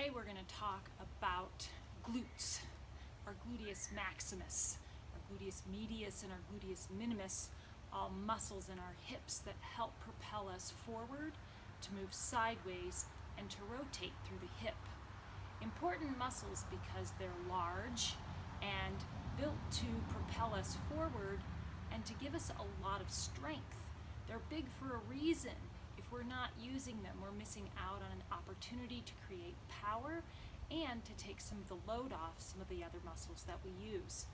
Today we're going to talk about glutes, our gluteus maximus, our gluteus medius, and our gluteus minimus, all muscles in our hips that help propel us forward, to move sideways, and to rotate through the hip. Important muscles because they're large and built to propel us forward and to give us a lot of strength. They're big for a reason. If we're not using them, we're missing out on an opportunity to create power and to take some of the load off some of the other muscles that we use,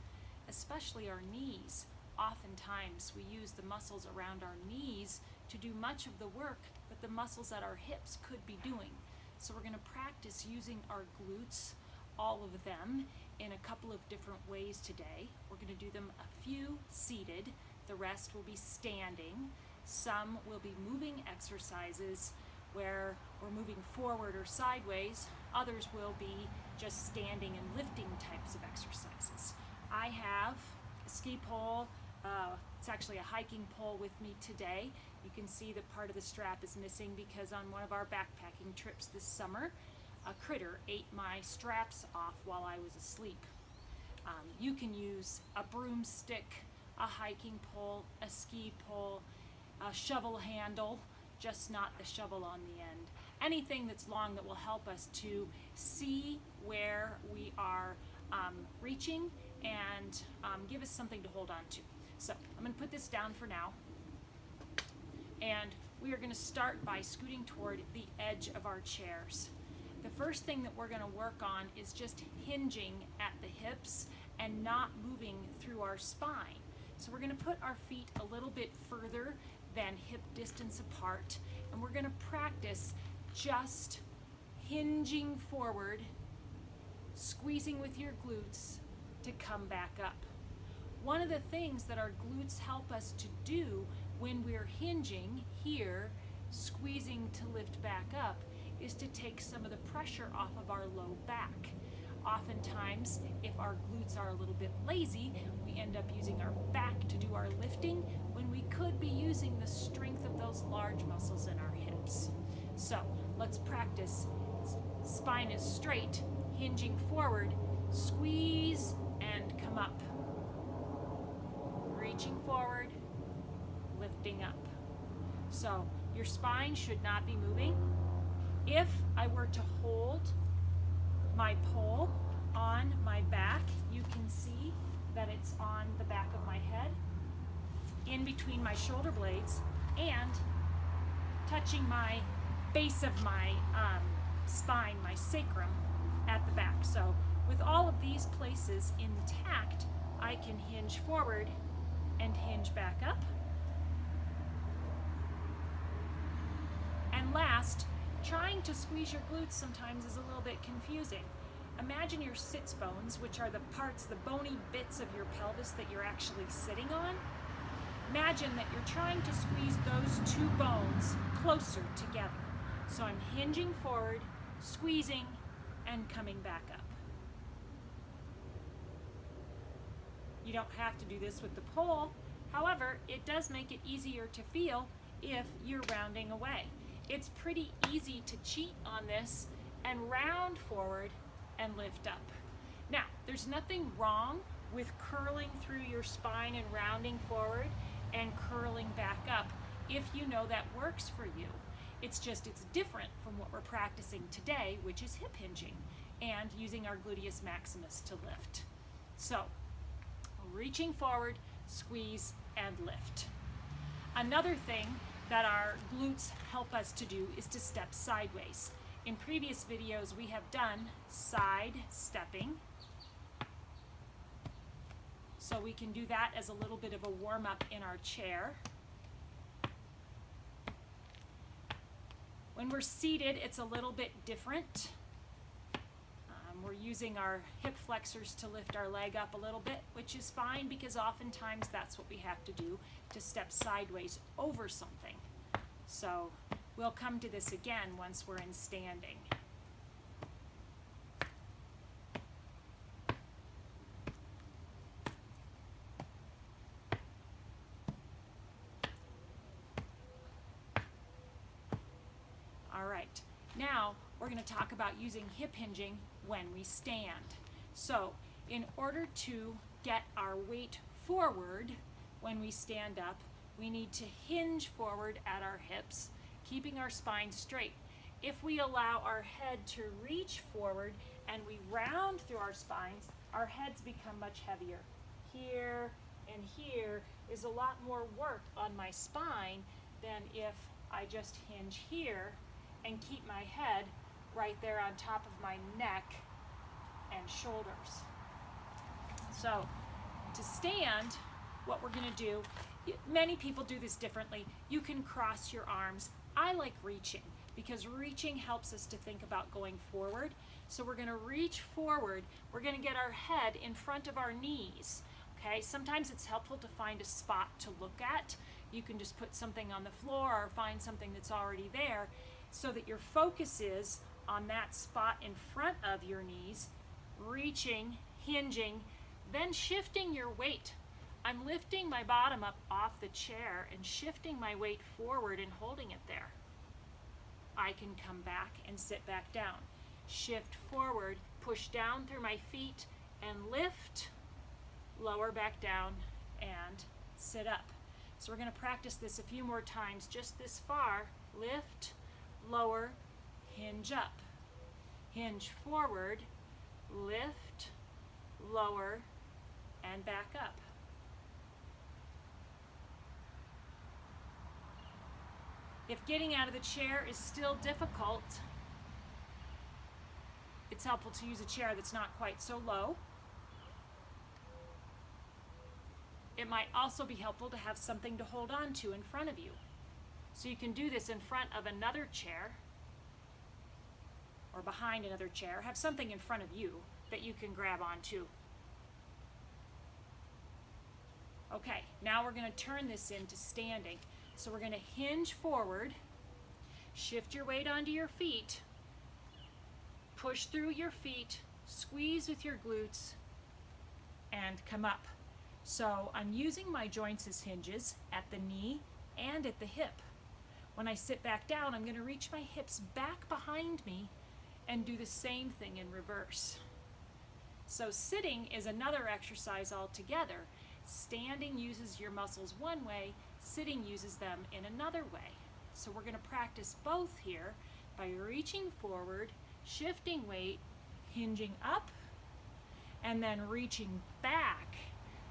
especially our knees. Oftentimes we use the muscles around our knees to do much of the work that the muscles at our hips could be doing. So we're going to practice using our glutes, all of them, in a couple of different ways today. We're going to do them a few seated, the rest will be standing. Some will be moving exercises where we're moving forward or sideways. Others will be just standing and lifting types of exercises. I have a ski pole. It's actually a hiking pole with me today. You can see that part of the strap is missing because on one of our backpacking trips this summer, a critter ate my straps off while I was asleep. You can use a broomstick, a hiking pole, a ski pole, a shovel handle, just not the shovel on the end. Anything that's long that will help us to see where we are reaching and give us something to hold on to. So I'm going to put this down for now, and we are going to start by scooting toward the edge of our chairs. The first thing that we're going to work on is just hinging at the hips and not moving through our spine. So we're going to put our feet a little bit further than hip distance apart, and we're going to practice just hinging forward, squeezing with your glutes to come back up. One of the things that our glutes help us to do when we're hinging here, squeezing to lift back up, is to take some of the pressure off of our low back. Oftentimes, if our glutes are a little bit lazy, we end up using our back to do our lifting when we could be using the strength of those large muscles in our hips. So let's practice. Spine is straight, hinging forward, squeeze and come up. Reaching forward, lifting up. So your spine should not be moving. If I were to hold my pole on my back, you can see that it's on the back of my head, in between my shoulder blades, and touching my base of my spine, my sacrum, at the back. So with all of these places intact, I can hinge forward and hinge back up. And last, trying to squeeze your glutes sometimes is a little bit confusing. Imagine your sits bones, which are the parts, the bony bits of your pelvis that you're actually sitting on. Imagine that you're trying to squeeze those two bones closer together. So I'm hinging forward, squeezing, and coming back up. You don't have to do this with the pole. However, it does make it easier to feel if you're rounding away. It's pretty easy to cheat on this and round forward and lift up. Now, there's nothing wrong with curling through your spine and rounding forward and curling back up if you know that works for you. It's different from what we're practicing today, which is hip hinging and using our gluteus maximus to lift. So, reaching forward, squeeze, and lift. Another thing that our glutes help us to do is to step sideways. In previous videos, we have done side stepping. So we can do that as a little bit of a warm-up in our chair. When we're seated, it's a little bit different. We're using our hip flexors to lift our leg up a little bit, which is fine because oftentimes that's what we have to do to step sideways over something. So we'll come to this again once we're in standing. All right, now we're going to talk about using hip hinging when we stand. So in order to get our weight forward when we stand up, we need to hinge forward at our hips, keeping our spine straight. If we allow our head to reach forward and we round through our spines, our heads become much heavier. Here and here is a lot more work on my spine than if I just hinge here and keep my head right there on top of my neck and shoulders. So to stand, what we're going to do, many people do this differently. You can cross your arms. I like reaching because reaching helps us to think about going forward. So we're going to reach forward. We're going to get our head in front of our knees. Okay, sometimes it's helpful to find a spot to look at. You can just put something on the floor or find something that's already there so that your focus is on that spot in front of your knees, reaching, hinging, then shifting your weight. I'm lifting my bottom up off the chair and shifting my weight forward and holding it there. I can come back and sit back down. Shift forward, push down through my feet and lift, lower back down and sit up. So we're going to practice this a few more times, just this far. Lift, lower, hinge up. Hinge forward, lift, lower, and back up. If getting out of the chair is still difficult, it's helpful to use a chair that's not quite so low. It might also be helpful to have something to hold on to in front of you. So you can do this in front of another chair or behind another chair. Have something in front of you that you can grab onto. Okay, now we're going to turn this into standing. So we're going to hinge forward, shift your weight onto your feet, push through your feet, squeeze with your glutes, and come up. So I'm using my joints as hinges at the knee and at the hip. When I sit back down, I'm going to reach my hips back behind me and do the same thing in reverse. So sitting is another exercise altogether. Standing uses your muscles one way, sitting uses them in another way. So we're going to practice both here by reaching forward, shifting weight, hinging up, and then reaching back,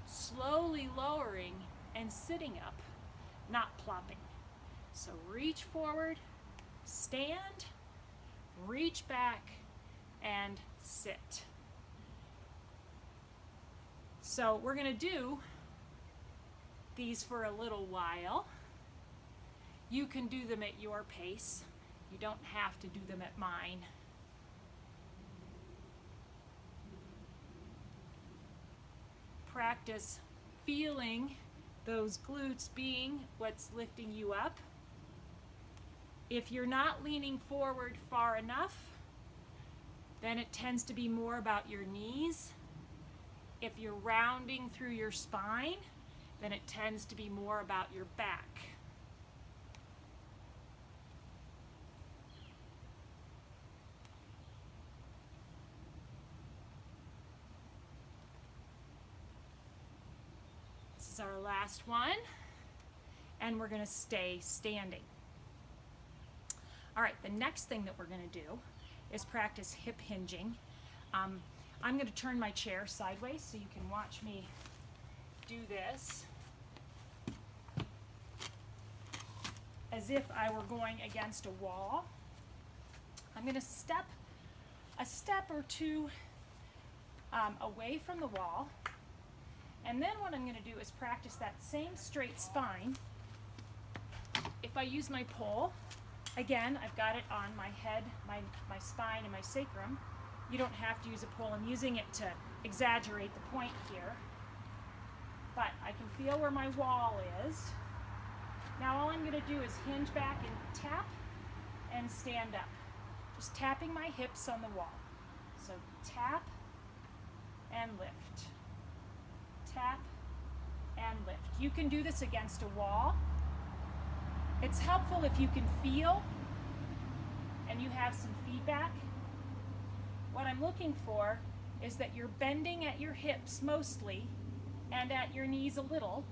slowly lowering and sitting up, not plopping. So reach forward, stand, reach back, and sit. So we're going to do these for a little while. You can do them at your pace. You don't have to do them at mine. Practice feeling those glutes being what's lifting you up. If you're not leaning forward far enough, then it tends to be more about your knees. If you're rounding through your spine, then it tends to be more about your back. This is our last one, and we're going to stay standing. All right, the next thing that we're going to do is practice hip hinging. I'm going to turn my chair sideways so you can watch me do this as if I were going against a wall. I'm going to step a step or two away from the wall, and then what I'm going to do is practice that same straight spine. If I use my pole, again, I've got it on my head, my spine, and my sacrum. You don't have to use a pole. I'm using it to exaggerate the point here. But I can feel where my wall is. Now all I'm going to do is hinge back and tap and stand up. Just tapping my hips on the wall. So tap and lift. Tap and lift. You can do this against a wall. It's helpful if you can feel and you have some feedback, what I'm looking for is that you're bending at your hips mostly and at your knees a little,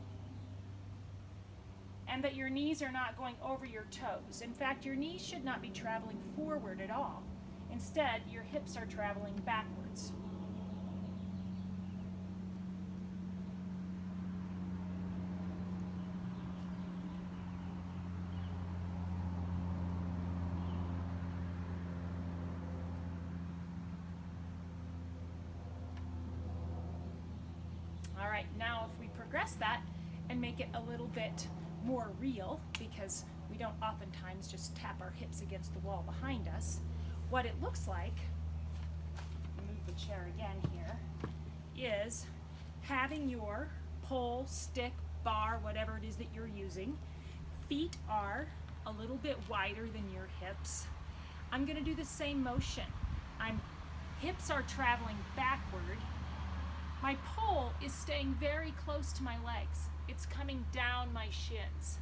and that your knees are not going over your toes. In fact, your knees should not be traveling forward at all. Instead, your hips are traveling backwards. All right, now if we progress that and make it a little bit more real, because we don't oftentimes just tap our hips against the wall behind us, what it looks like, move the chair again here, is having your pole, stick, bar, whatever it is that you're using, feet are a little bit wider than your hips. I'm going to do the same motion. Hips are traveling backward. My pole is staying very close to my legs. It's coming down my shins.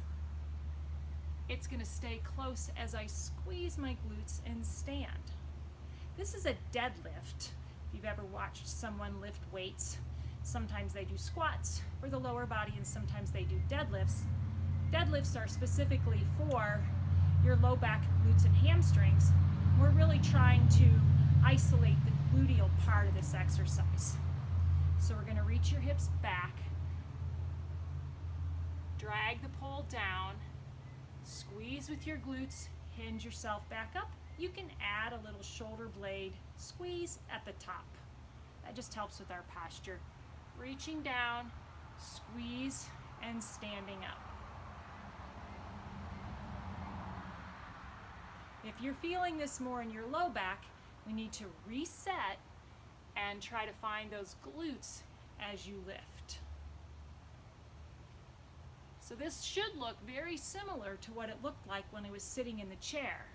It's going to stay close as I squeeze my glutes and stand. This is a deadlift. If you've ever watched someone lift weights, sometimes they do squats for the lower body and sometimes they do deadlifts. Deadlifts are specifically for your low back, glutes, and hamstrings. We're really trying to isolate the gluteal part of this exercise. So we're going to reach your hips back, drag the pole down, squeeze with your glutes, hinge yourself back up. You can add a little shoulder blade squeeze at the top. That just helps with our posture. Reaching down, squeeze, and standing up. If you're feeling this more in your low back, we need to reset and try to find those glutes as you lift. So this should look very similar to what it looked like when I was sitting in the chair.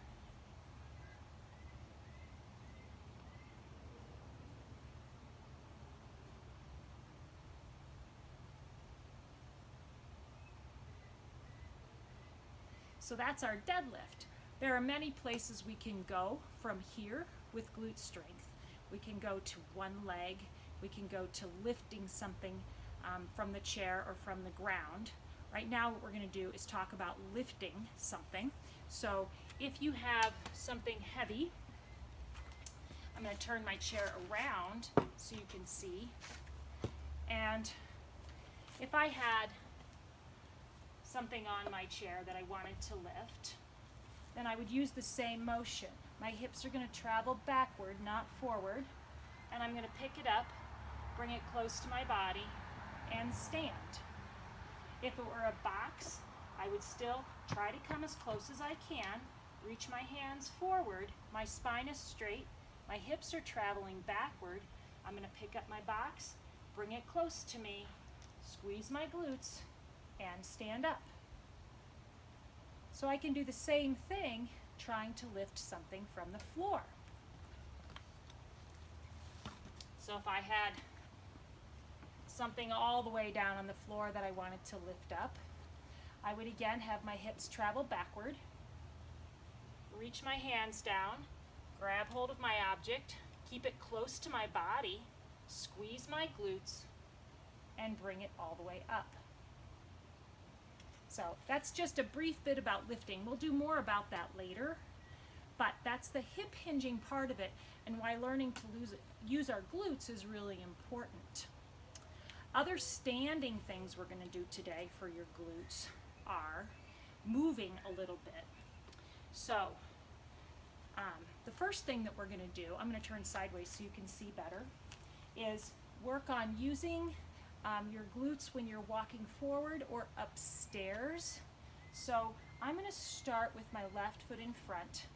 So that's our deadlift. There are many places we can go from here with glute strength. We can go to one leg. We can go to lifting something from the chair or from the ground. Right now what we're going to do is talk about lifting something. So if you have something heavy, I'm going to turn my chair around so you can see. And if I had something on my chair that I wanted to lift, then I would use the same motion. My hips are going to travel backward, not forward, and I'm going to pick it up, bring it close to my body, and stand. If it were a box, I would still try to come as close as I can, reach my hands forward, my spine is straight, my hips are traveling backward. I'm going to pick up my box, bring it close to me, squeeze my glutes, and stand up. So I can do the same thing trying to lift something from the floor. So if I had something all the way down on the floor that I wanted to lift up, I would again have my hips travel backward, reach my hands down, grab hold of my object, keep it close to my body, squeeze my glutes, and bring it all the way up. So that's just a brief bit about lifting. We'll do more about that later, but that's the hip hinging part of it and why learning to use our glutes is really important. Other standing things we're going to do today for your glutes are moving a little bit. So the first thing that we're going to do, I'm going to turn sideways so you can see better, is work on using your glutes when you're walking forward or upstairs. So I'm going to start with my left foot in front,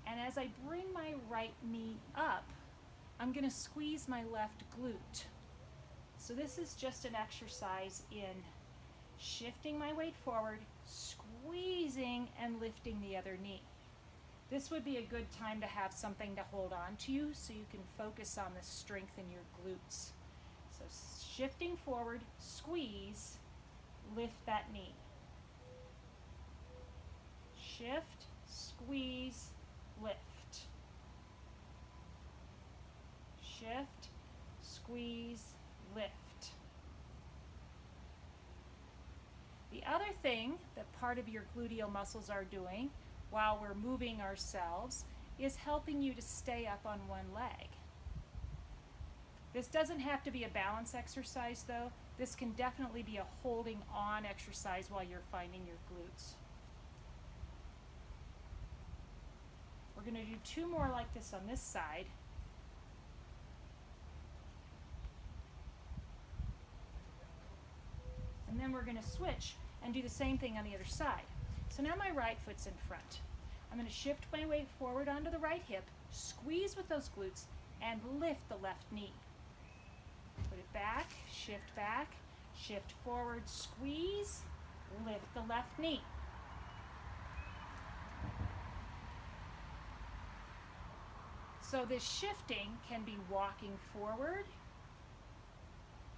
and as I bring my right knee up, I'm going to squeeze my left glute. So this is just an exercise in shifting my weight forward, squeezing and lifting the other knee. This would be a good time to have something to hold on to you so you can focus on the strength in your glutes. So shifting forward, squeeze, lift that knee. Shift, squeeze, lift. Shift, squeeze, lift. The other thing that part of your gluteal muscles are doing while we're moving ourselves is helping you to stay up on one leg. This doesn't have to be a balance exercise though. This can definitely be a holding on exercise while you're finding your glutes. We're going to do 2 more like this on this side. And then we're going to switch and do the same thing on the other side. So now my right foot's in front. I'm going to shift my weight forward onto the right hip, squeeze with those glutes, and lift the left knee. Put it back, shift forward, squeeze, lift the left knee. So this shifting can be walking forward.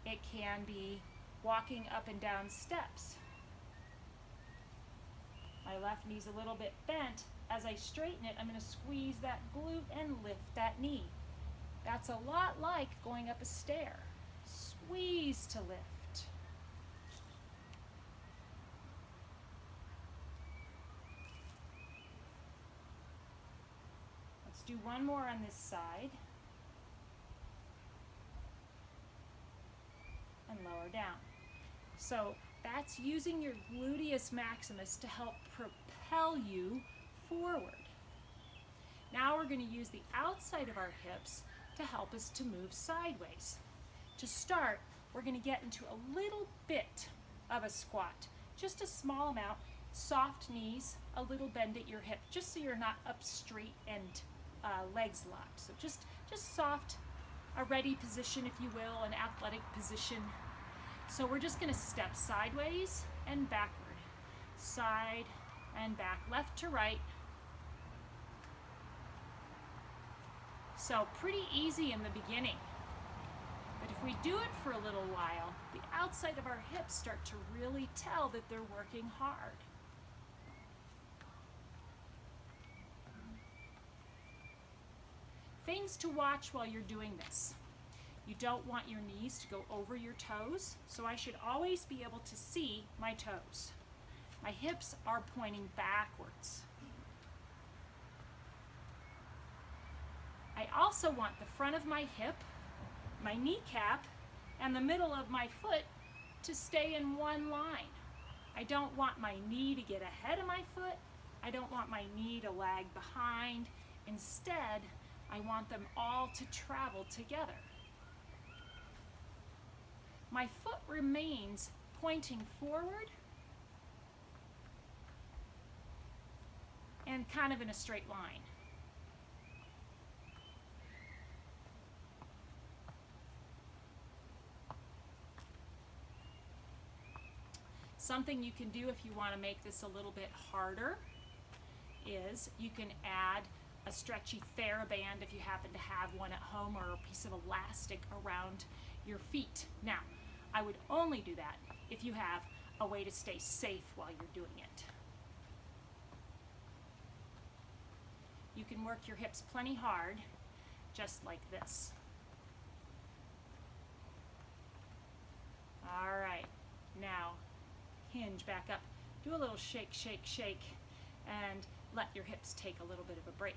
It can be walking up and down steps. My left knee's a little bit bent. As I straighten it, I'm going to squeeze that glute and lift that knee. That's a lot like going up a stair. Squeeze to lift. Let's do one more on this side. And lower down. So that's using your gluteus maximus to help propel you forward. Now we're going to use the outside of our hips to help us to move sideways. To start, we're going to get into a little bit of a squat, just a small amount, soft knees, a little bend at your hip, just so you're not up straight and legs locked. So just soft, a ready position, if you will, an athletic position. So we're just going to step sideways and backward, side and back, left to right. So pretty easy in the beginning. But if we do it for a little while, the outside of our hips start to really tell that they're working hard. Things to watch while you're doing this. You don't want your knees to go over your toes, so I should always be able to see my toes. My hips are pointing backwards. I also want the front of my hip, my kneecap, and the middle of my foot to stay in one line. I don't want my knee to get ahead of my foot. I don't want my knee to lag behind. Instead, I want them all to travel together. My foot remains pointing forward and kind of in a straight line. Something you can do if you want to make this a little bit harder is you can add a stretchy TheraBand if you happen to have one at home, or a piece of elastic around your feet. Now, I would only do that if you have a way to stay safe while you're doing it. You can work your hips plenty hard, just like this. All right, now hinge back up. Do a little shake, shake, shake, and let your hips take a little bit of a break.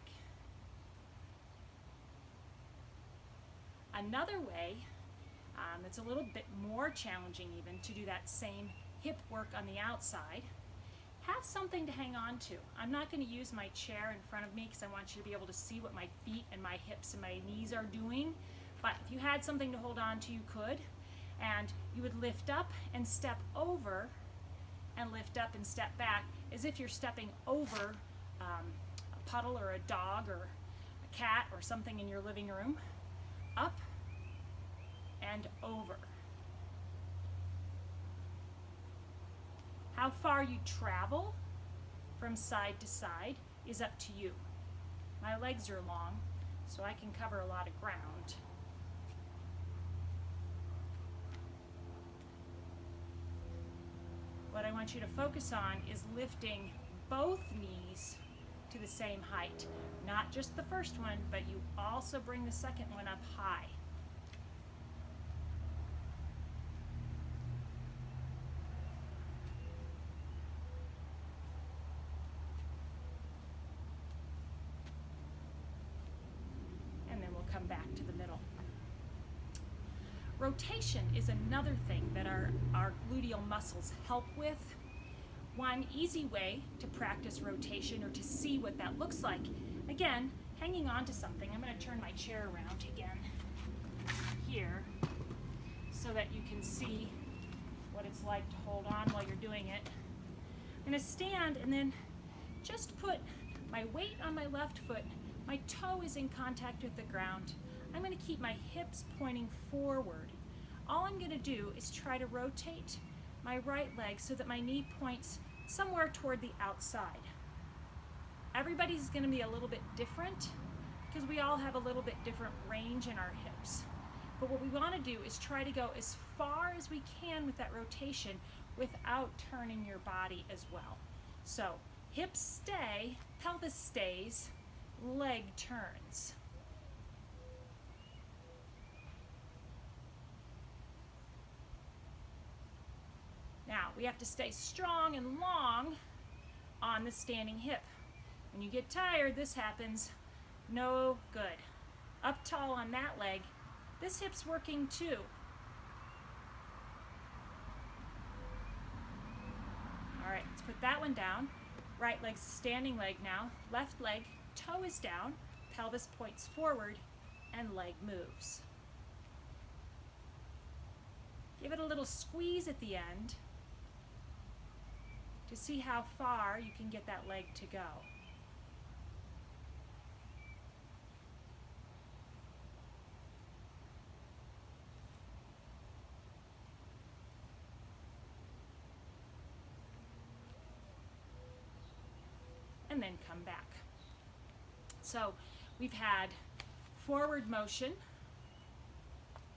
Another way that's a little bit more challenging even to do that same hip work on the outside, have something to hang on to. I'm not going to use my chair in front of me because I want you to be able to see what my feet and my hips and my knees are doing, but if you had something to hold on to, you could, and you would lift up and step over and lift up and step back as if you're stepping over a puddle or a dog or a cat or something in your living room. Up and over. How far you travel from side to side is up to you. My legs are long, so I can cover a lot of ground. What I want you to focus on is lifting both knees to the same height. Not just the first one, but you also bring the second one up high. And then we'll come back to the middle. Rotation is another thing that our gluteal muscles help with. One easy way to practice rotation or to see what that looks like, again, hanging on to something. I'm going to turn my chair around again here so that you can see what it's like to hold on while you're doing it. I'm going to stand and then just put my weight on my left foot. My toe is in contact with the ground. I'm going to keep my hips pointing forward. All I'm going to do is try to rotate my right leg so that my knee points somewhere toward the outside. Everybody's going to be a little bit different because we all have a little bit different range in our hips. But what we want to do is try to go as far as we can with that rotation without turning your body as well. So hips stay, pelvis stays, leg turns. Now, we have to stay strong and long on the standing hip. When you get tired, this happens. No good. Up tall on that leg. This hip's working too. All right, let's put that one down. Right leg's standing leg now. Left leg, toe is down, pelvis points forward, and leg moves. Give it a little squeeze at the end to see how far you can get that leg to go. And then come back. So we've had forward motion,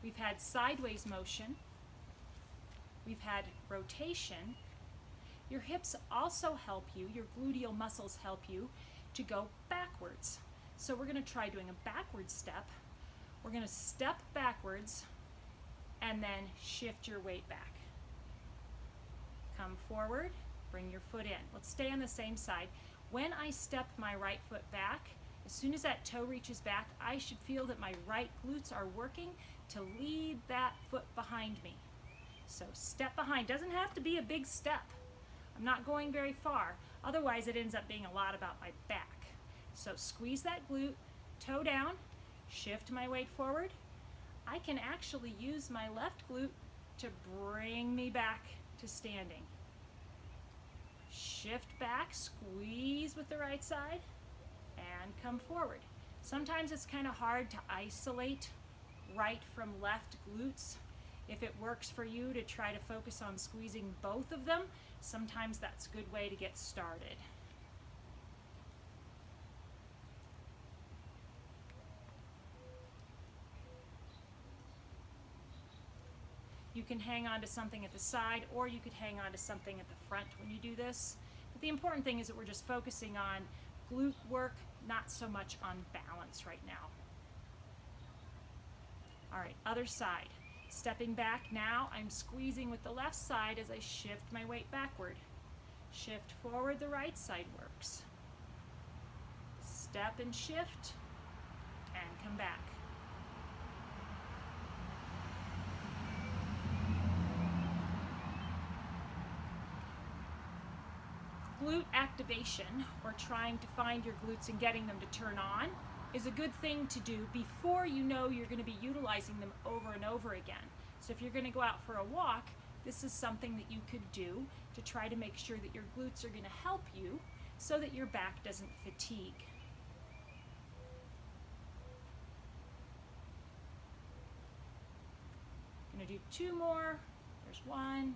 we've had sideways motion, we've had rotation. Your hips also help you, your gluteal muscles help you to go backwards. So we're going to try doing a backward step. We're going to step backwards and then shift your weight back. Come forward, bring your foot in. Let's stay on the same side. When I step my right foot back, as soon as that toe reaches back, I should feel that my right glutes are working to lead that foot behind me. So step behind. Doesn't have to be a big step. I'm not going very far. Otherwise, it ends up being a lot about my back. So squeeze that glute, toe down, shift my weight forward. I can actually use my left glute to bring me back to standing. Shift back, squeeze with the right side, and come forward. Sometimes it's kind of hard to isolate right from left glutes. If it works for you to try to focus on squeezing both of them, sometimes that's a good way to get started. You can hang on to something at the side, or you could hang on to something at the front when you do this. But the important thing is that we're just focusing on glute work, not so much on balance right now. All right, other side. Stepping back now, I'm squeezing with the left side as I shift my weight backward. Shift forward, the right side works. Step and shift, and come back. Glute activation, or trying to find your glutes and getting them to turn on, is a good thing to do before you know you're going to be utilizing them over and over again. So if you're going to go out for a walk, this is something that you could do to try to make sure that your glutes are going to help you so that your back doesn't fatigue. I'm going to do two more. There's one,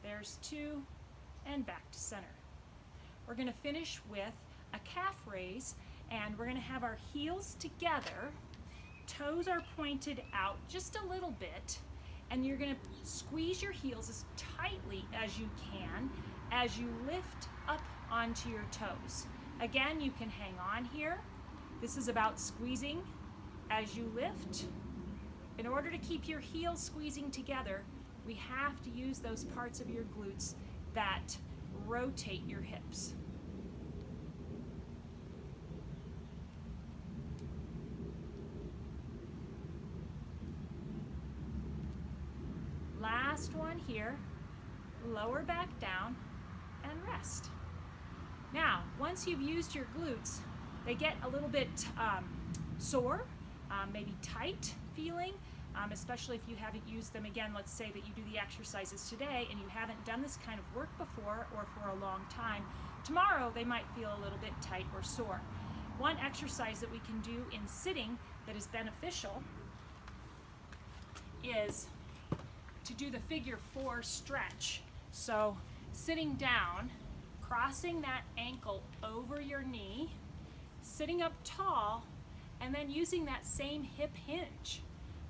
there's two, and back to center. We're going to finish with a calf raise, and we're going to have our heels together, toes are pointed out just a little bit, and you're going to squeeze your heels as tightly as you can as you lift up onto your toes. Again, you can hang on here. This is about squeezing as you lift. In order to keep your heels squeezing together, we have to use those parts of your glutes that rotate your hips. Last one here, lower back down and rest. Now, once you've used your glutes, they get a little bit sore, maybe tight feeling, especially if you haven't used them. Again, let's say that you do the exercises today and you haven't done this kind of work before or for a long time. Tomorrow they might feel a little bit tight or sore. One exercise that we can do in sitting that is beneficial is to do the figure 4 stretch. So sitting down, crossing that ankle over your knee, sitting up tall, and then using that same hip hinge.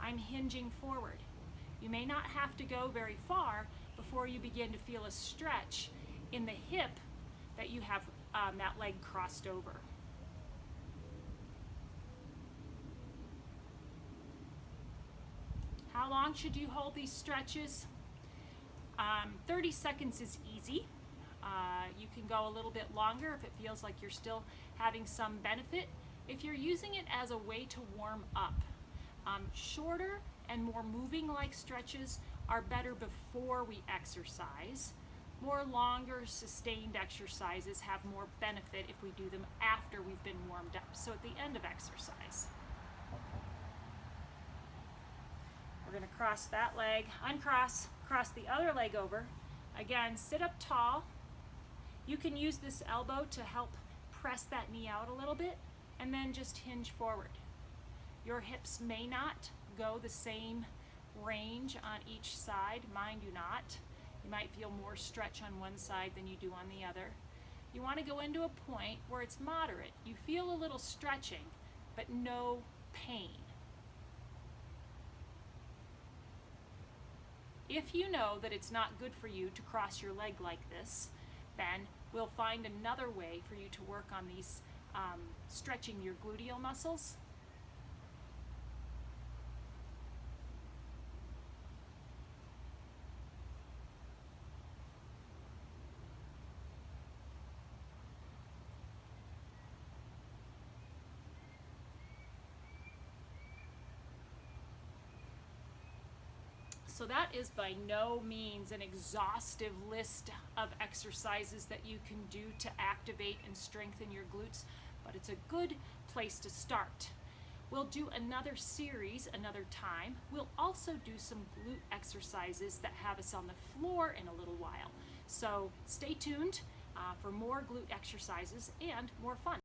I'm hinging forward. You may not have to go very far before you begin to feel a stretch in the hip that you have that leg crossed over. How long should you hold these stretches? 30 seconds is easy. You can go a little bit longer if it feels like you're still having some benefit. If you're using it as a way to warm up, shorter and more moving like stretches are better before we exercise. More longer sustained exercises have more benefit if we do them after we've been warmed up, so at the end of exercise. We're going to cross that leg, uncross, cross the other leg over. Again, sit up tall. You can use this elbow to help press that knee out a little bit, and then just hinge forward. Your hips may not go the same range on each side. Mine do not. You might feel more stretch on one side than you do on the other. You want to go into a point where it's moderate. You feel a little stretching, but no pain. If you know that it's not good for you to cross your leg like this, then we'll find another way for you to work on these stretching your gluteal muscles. So that is by no means an exhaustive list of exercises that you can do to activate and strengthen your glutes, but it's a good place to start. We'll do another series another time. We'll also do some glute exercises that have us on the floor in a little while. So stay tuned for more glute exercises and more fun.